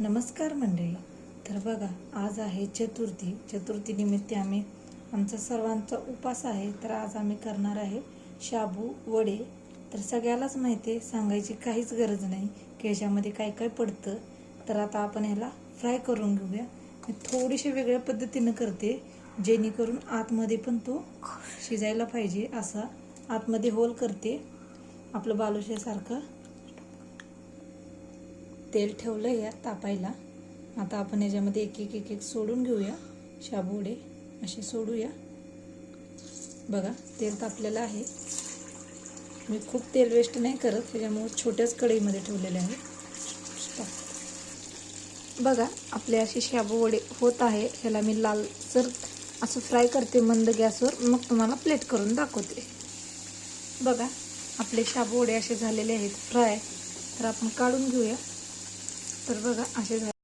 नमस्कार मंडळी. तर बघा, आज आहे चतुर्थी. चतुर्थीनिमित्त आमचा सर्वांचा उपास आहे. तर आज आम्ही करणार आहे शाबू वडे. तर सगळ्यालाच माहिती आहे, सांगायची काहीच गरज नाही की ह्याच्यामध्ये काय काय पडतं. तर आता आपण ह्याला फ्राय करून घेऊया. मी थोडीशी वेगळ्या पद्धतीनं करते, जेणेकरून आतमध्ये पण तो शिजायला पाहिजे असा आतमध्ये होल करते. आपलं बालुशासारखं तेल ठेवलं या तापायला. आता आपण याच्यामध्ये एक एक एक एक सोडून घेऊया. शाबू वडे असे सोडूया. बघा, तेल तापलेलं आहे. मी खूप तेल वेस्ट नाही करत, त्याच्यामुळे छोट्याच कढईमध्ये ठेवलेले आहे. बघा, आपले असे शाबू वडे होत आहे. ह्याला मी लालसर असं फ्राय करते मंद गॅसवर, मग तुम्हाला प्लेट करून दाखवते. बघा, आपले शाबू वडे असे झालेले आहेत फ्राय. तर आपण काढून घेऊया. तर बघा, असे झाले.